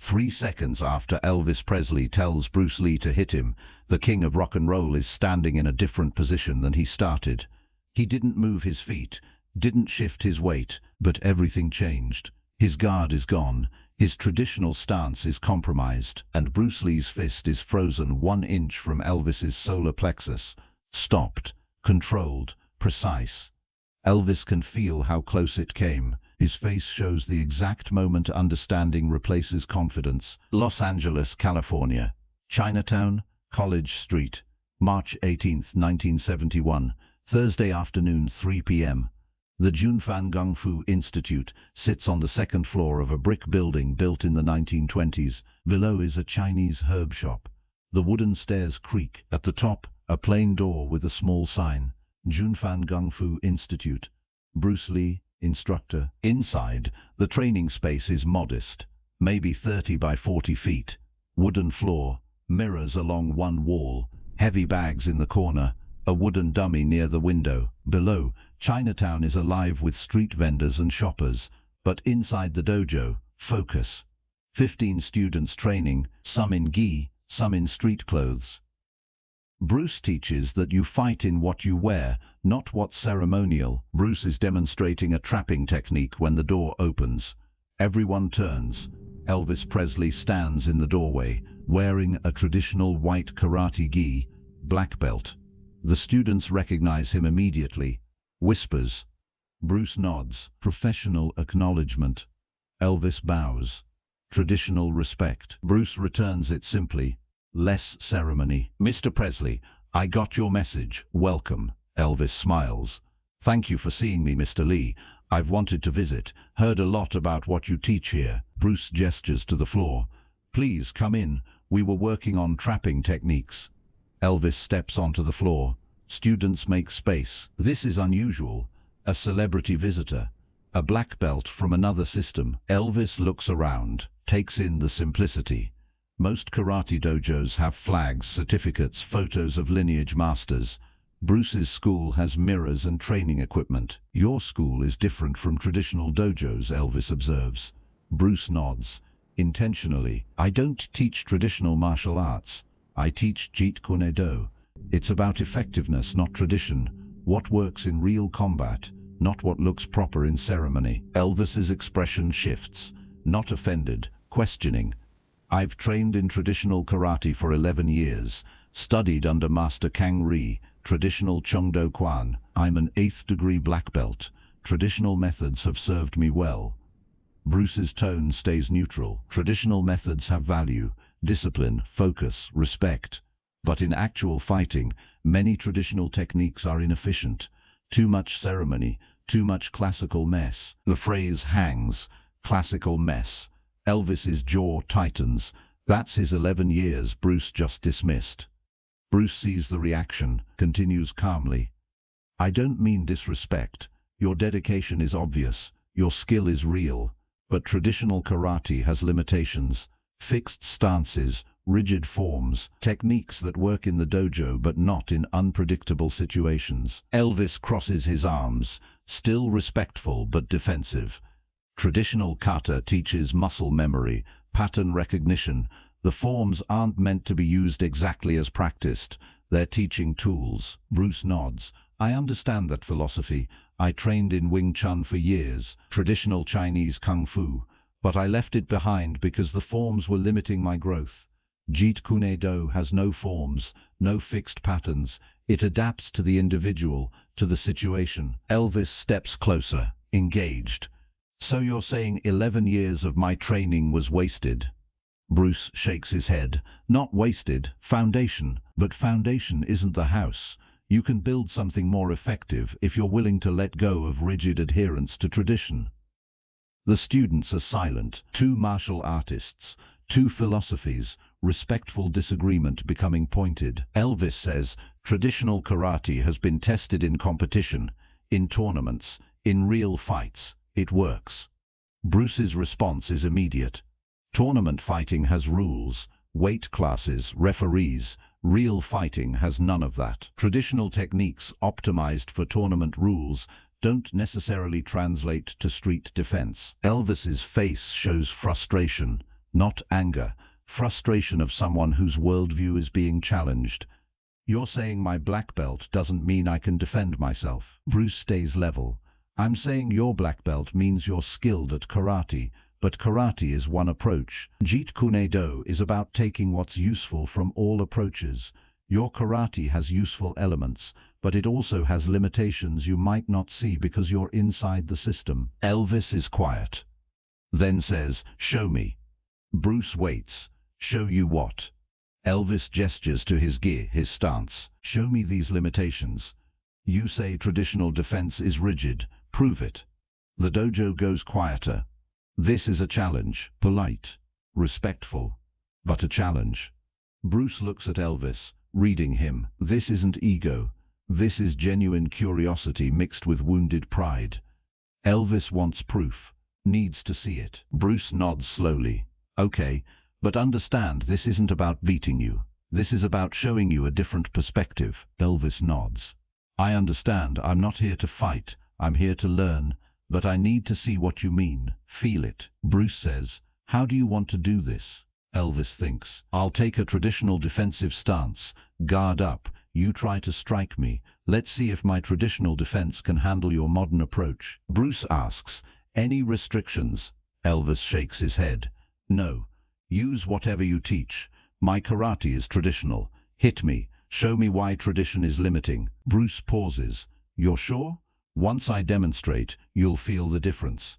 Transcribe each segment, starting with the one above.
3 seconds after Elvis Presley tells Bruce Lee to hit him, the king of rock and roll is standing in a different position than he started. He didn't move his feet, didn't shift his weight, but everything changed. His guard is gone, his traditional stance is compromised, and Bruce Lee's fist is frozen 1 inch from Elvis's solar plexus. Stopped, controlled, precise. Elvis can feel how close it came. His face shows the exact moment understanding replaces confidence. Los Angeles, California. Chinatown, College Street. March 18, 1971. Thursday afternoon, 3 p.m. The Junfan Gung Fu Institute sits on the 2nd floor of a brick building built in the 1920s. Below is a Chinese herb shop. The wooden stairs creak. At the top, a plain door with a small sign. Junfan Gung Fu Institute. Bruce Lee, instructor. Inside, the training space is modest, maybe 30 by 40 feet. Wooden floor, mirrors along one wall, heavy bags in the corner, a wooden dummy near the window. Below, Chinatown is alive with street vendors and shoppers, but inside the dojo, focus. 15 students training, some in gi, some in street clothes. Bruce teaches that you fight in what you wear, not what's ceremonial. Bruce is demonstrating a trapping technique when the door opens. Everyone turns. Elvis Presley stands in the doorway, wearing a traditional white karate gi, black belt. The students recognize him immediately. Whispers. Bruce nods. Professional acknowledgement. Elvis bows. Traditional respect. Bruce returns it simply. Less ceremony. Mr. Presley, I got your message. Welcome. Elvis smiles. Thank you for seeing me, Mr. Lee. I've wanted to visit. Heard a lot about what you teach here. Bruce gestures to the floor. Please come in. We were working on trapping techniques. Elvis steps onto the floor. Students make space. This is unusual. A celebrity visitor. A black belt from another system. Elvis looks around, takes in the simplicity. Most karate dojos have flags, certificates, photos of lineage masters. Bruce's school has mirrors and training equipment. Your school is different from traditional dojos, Elvis observes. Bruce nods. Intentionally. I don't teach traditional martial arts. I teach Jeet Kune Do. It's about effectiveness, not tradition. What works in real combat, not what looks proper in ceremony. Elvis's expression shifts. Not offended, questioning. I've trained in traditional karate for 11 years, studied under Master Kang Ri, traditional Chung Do Kwan. I'm an 8th degree black belt. Traditional methods have served me well. Bruce's tone stays neutral. Traditional methods have value, discipline, focus, respect. But in actual fighting, many traditional techniques are inefficient. Too much ceremony, too much classical mess. The phrase hangs, classical mess. Elvis's jaw tightens. That's his 11 years Bruce just dismissed. Bruce sees the reaction, continues calmly. I don't mean disrespect. Your dedication is obvious. Your skill is real. But traditional karate has limitations. Fixed stances, rigid forms, techniques that work in the dojo but not in unpredictable situations. Elvis crosses his arms, still respectful but defensive. Traditional kata teaches muscle memory, pattern recognition. The forms aren't meant to be used exactly as practiced. They're teaching tools. Bruce nods. I understand that philosophy. I trained in Wing Chun for years, traditional Chinese Kung Fu, but I left it behind because the forms were limiting my growth. Jeet Kune Do has no forms, no fixed patterns. It adapts to the individual, to the situation. Elvis steps closer, engaged. So you're saying 11 years of my training was wasted? Bruce shakes his head. Not wasted, foundation. But foundation isn't the house. You can build something more effective if you're willing to let go of rigid adherence to tradition. The students are silent. 2 martial artists, 2 philosophies, respectful disagreement becoming pointed. Elvis says, traditional karate has been tested in competition, in tournaments, in real fights. It works. Bruce's response is immediate. Tournament fighting has rules, weight classes, referees. Real fighting has none of that. Traditional techniques optimized for tournament rules don't necessarily translate to street defense. Elvis's face shows frustration. not anger, frustration of someone whose worldview is being challenged. You're saying my black belt doesn't mean I can defend myself. Bruce stays level. I'm saying your black belt means you're skilled at karate, but karate is one approach. Jeet Kune Do is about taking what's useful from all approaches. Your karate has useful elements, but it also has limitations you might not see because you're inside the system. Elvis is quiet. Then says, "Show me." Bruce waits. "Show you what?" Elvis gestures to his gear, his stance. "Show me these limitations. You say traditional defense is rigid. Prove it." The dojo goes quieter. This is a challenge, polite, respectful, but a challenge. Bruce looks at Elvis, reading him. This isn't ego. This is genuine curiosity mixed with wounded pride. Elvis wants proof, needs to see it. Bruce nods slowly. "Okay, but understand this isn't about beating you. This is about showing you a different perspective." Elvis nods. "I understand. I'm not here to fight. I'm here to learn. But I need to see what you mean, feel it." Bruce says, "How do you want to do this?" Elvis thinks. "I'll take a traditional defensive stance. Guard up. You try to strike me. Let's see if my traditional defense can handle your modern approach." Bruce asks, "Any restrictions?" Elvis shakes his head. "No. Use whatever you teach. My karate is traditional. Hit me. Show me why tradition is limiting." Bruce pauses. "You're sure? Once I demonstrate, you'll feel the difference."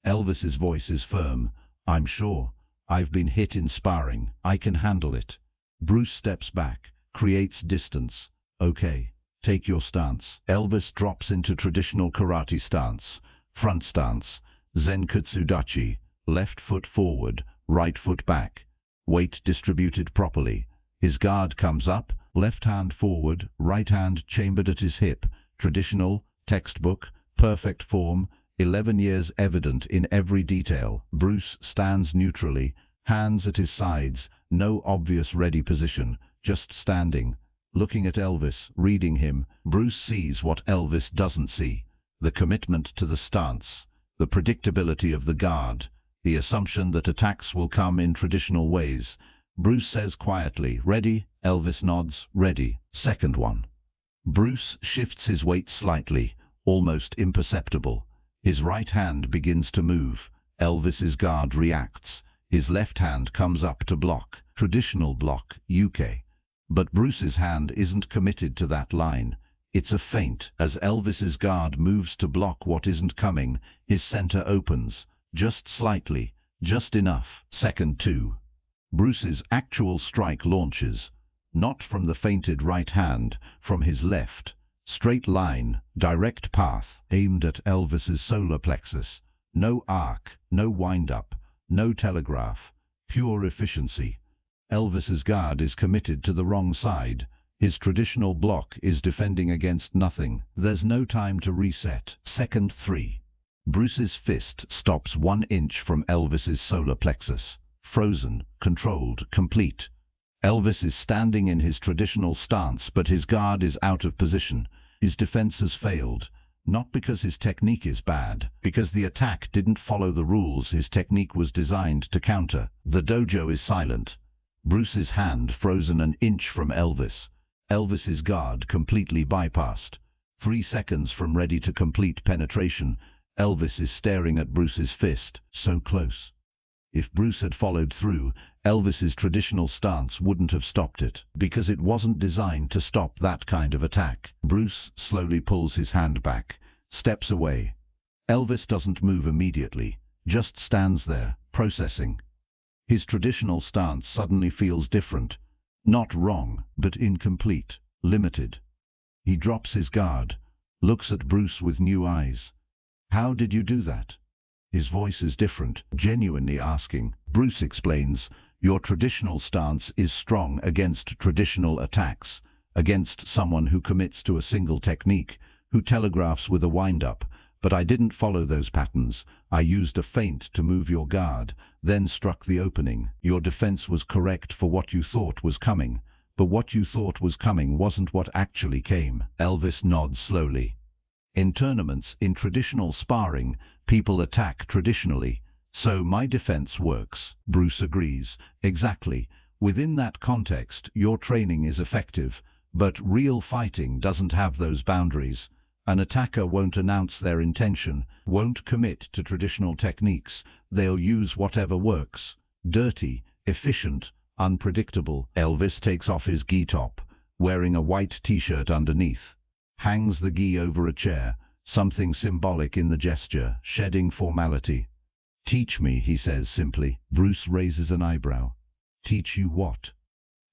Elvis's voice is firm. "I'm sure. I've been hit in sparring. I can handle it." Bruce steps back, creates distance. "Okay, take your stance." Elvis drops into traditional karate stance. Front stance, Zenkutsu Dachi, left foot forward, right foot back. Weight distributed properly. His guard comes up, left hand forward, right hand chambered at his hip. Traditional, textbook, perfect form, 11 years evident in every detail. Bruce stands neutrally, hands at his sides, no obvious ready position, just standing, looking at Elvis, reading him. Bruce sees what Elvis doesn't see: the commitment to the stance, the predictability of the guard, the assumption that attacks will come in traditional ways. Bruce says quietly, "Ready?" Elvis nods, "Ready." Second one. Bruce shifts his weight slightly, almost imperceptible. His right hand begins to move. Elvis's guard reacts. His left hand comes up to block. Traditional block, UK. But Bruce's hand isn't committed to that line. It's a feint. As Elvis's guard moves to block what isn't coming, his center opens. Just slightly, just enough. Second two. Bruce's actual strike launches. Not from the feinted right hand, from his left. Straight line, direct path, aimed at Elvis's solar plexus. No arc, no wind-up, no telegraph. Pure efficiency. Elvis's guard is committed to the wrong side. His traditional block is defending against nothing. There's no time to reset. Second three. Bruce's fist stops 1 inch from Elvis's solar plexus. Frozen, controlled, complete. Elvis is standing in his traditional stance, but his guard is out of position. His defense has failed. Not because his technique is bad, because the attack didn't follow the rules his technique was designed to counter. The dojo is silent. Bruce's hand frozen 1 inch from Elvis. Elvis's guard completely bypassed. 3 seconds from ready to complete penetration. Elvis is staring at Bruce's fist, so close. If Bruce had followed through, Elvis's traditional stance wouldn't have stopped it, because it wasn't designed to stop that kind of attack. Bruce slowly pulls his hand back, steps away. Elvis doesn't move immediately, just stands there, processing. His traditional stance suddenly feels different. Not wrong, but incomplete, limited. He drops his guard, looks at Bruce with new eyes. "How did you do that?" His voice is different, genuinely asking. Bruce explains, "Your traditional stance is strong against traditional attacks, against someone who commits to a single technique, who telegraphs with a wind-up. But I didn't follow those patterns. I used a feint to move your guard, then struck the opening. Your defense was correct for what you thought was coming, but what you thought was coming wasn't what actually came." Elvis nods slowly. "In tournaments, in traditional sparring, people attack traditionally. So my defense works. Bruce agrees. Exactly. Within that context, your training is effective, but real fighting doesn't have those boundaries. An attacker won't announce their intention, won't commit to traditional techniques. They'll use whatever works. Dirty, efficient, unpredictable. Elvis takes off his gi top, wearing a white t-shirt underneath. Hangs the gi over a chair, something symbolic in the gesture, shedding formality. "Teach me," he says simply. Bruce raises an eyebrow. "Teach you what?"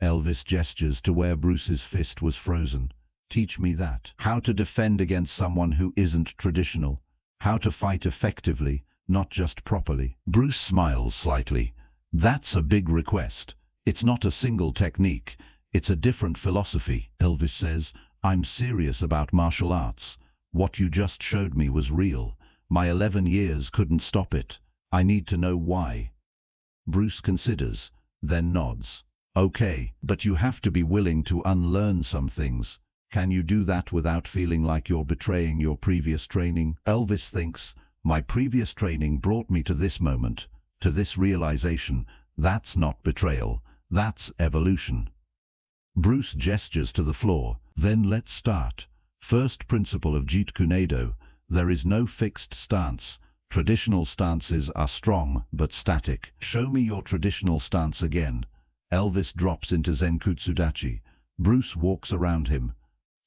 Elvis gestures to where Bruce's fist was frozen. "Teach me that. How to defend against someone who isn't traditional. How to fight effectively, not just properly." Bruce smiles slightly. "That's a big request. It's not a single technique. It's a different philosophy." Elvis says, "I'm serious about martial arts. What you just showed me was real. My 11 years couldn't stop it. I need to know why." Bruce considers, then nods. "Okay, but you have to be willing to unlearn some things. Can you do that without feeling like you're betraying your previous training?" Elvis thinks, "My previous training brought me to this moment, to this realization. That's not betrayal. That's evolution." Bruce gestures to the floor. "Then let's start. First principle of Jeet Kune Do. There is no fixed stance. Traditional stances are strong but static. Show me your traditional stance again." Elvis drops into Zenkutsudachi. Bruce walks around him.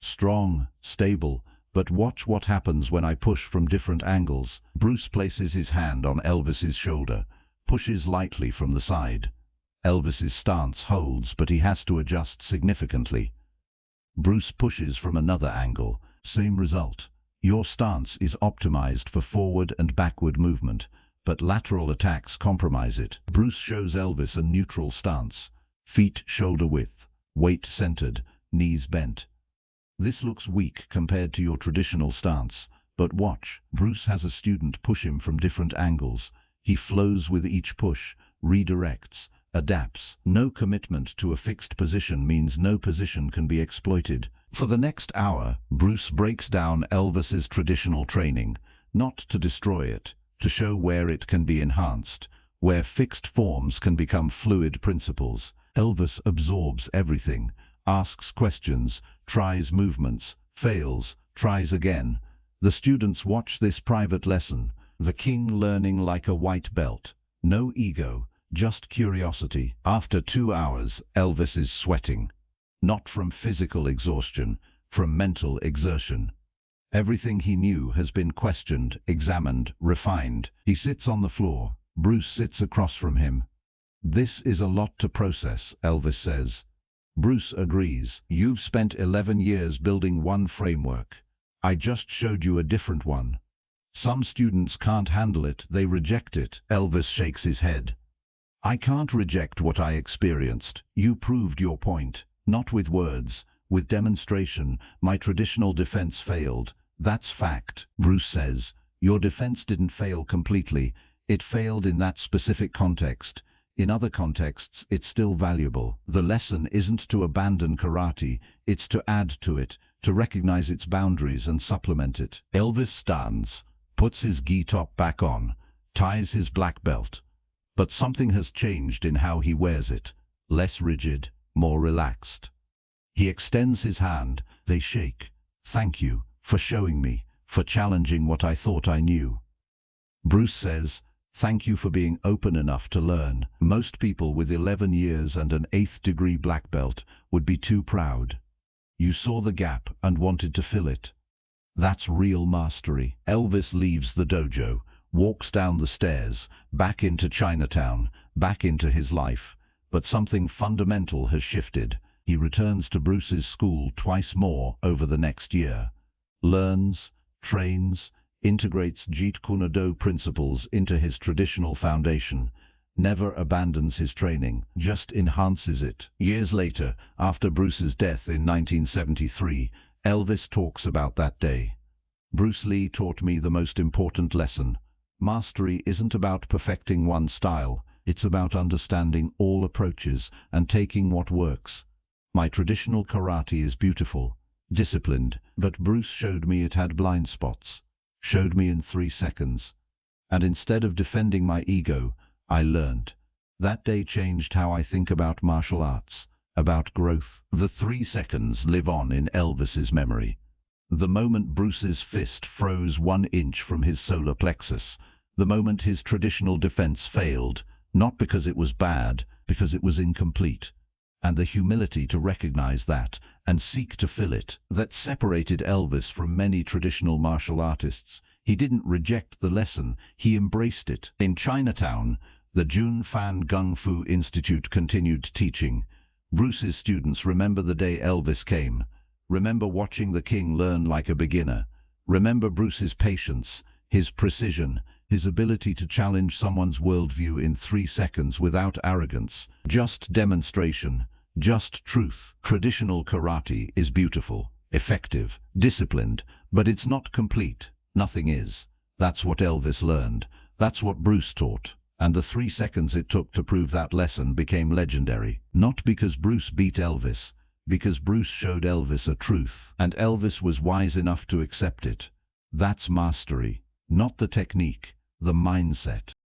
"Strong, stable, but watch what happens when I push from different angles." Bruce places his hand on Elvis's shoulder, pushes lightly from the side. Elvis's stance holds, but he has to adjust significantly. Bruce pushes from another angle. Same result. Your stance is optimized for forward and backward movement, but lateral attacks compromise it. Bruce shows Elvis a neutral stance. Feet shoulder width, weight centered, knees bent. This looks weak compared to your traditional stance, but watch. Bruce has a student push him from different angles. He flows with each push, redirects, adapts. No commitment to a fixed position means no position can be exploited. For the next hour, Bruce breaks down Elvis's traditional training, not to destroy it, to show where it can be enhanced, where fixed forms can become fluid principles. Elvis absorbs everything, asks questions, tries movements, fails, tries again. The students watch this private lesson, the king learning like a white belt. No ego, just curiosity. After 2 hours, Elvis is sweating. Not from physical exhaustion, from mental exertion. Everything he knew has been questioned, examined, refined. He sits on the floor. Bruce sits across from him. "This is a lot to process," Elvis says. Bruce agrees. "You've spent 11 years building one framework. I just showed you a different one. Some students can't handle it, they reject it." Elvis shakes his head. "I can't reject what I experienced. You proved your point. Not with words, with demonstration. My traditional defense failed. That's fact." Bruce says, "Your defense didn't fail completely. It failed in that specific context. In other contexts, it's still valuable. The lesson isn't to abandon karate, it's to add to it, to recognize its boundaries and supplement it." Elvis stands, puts his gi top back on, ties his black belt. But something has changed in how he wears it. Less rigid, more relaxed. He extends his hand. They shake. "Thank you for showing me, for challenging what I thought I knew." Bruce says, "Thank you for being open enough to learn. Most people with 11 years and an 8th degree black belt would be too proud. You saw the gap and wanted to fill it. That's real mastery." Elvis leaves the dojo, walks down the stairs, back into Chinatown, back into his life. But something fundamental has shifted. He returns to Bruce's school twice more over the next year. Learns, trains, integrates Jeet Kune Do principles into his traditional foundation. Never abandons his training, just enhances it. Years later, after Bruce's death in 1973, Elvis talks about that day. "Bruce Lee taught me the most important lesson. Mastery isn't about perfecting one style. It's about understanding all approaches and taking what works. My traditional karate is beautiful, disciplined, but Bruce showed me it had blind spots. Showed me in 3 seconds. And instead of defending my ego, I learned. That day changed how I think about martial arts, about growth. The 3 seconds live on in Elvis's memory. The moment Bruce's fist froze 1 inch from his solar plexus. The moment his traditional defense failed, not because it was bad, because it was incomplete. And the humility to recognize that and seek to fill it, that separated Elvis from many traditional martial artists. He didn't reject the lesson, he embraced it. In Chinatown, the Jun Fan Gung Fu Institute continued teaching. Bruce's students remember the day Elvis came. Remember watching the king learn like a beginner. Remember Bruce's patience, his precision, his ability to challenge someone's worldview in 3 seconds without arrogance. Just demonstration, just truth. Traditional karate is beautiful, effective, disciplined, but it's not complete. Nothing is. That's what Elvis learned. That's what Bruce taught. And the 3 seconds it took to prove that lesson became legendary. Not because Bruce beat Elvis, because Bruce showed Elvis a truth, and Elvis was wise enough to accept it. That's mastery, not the technique, the mindset.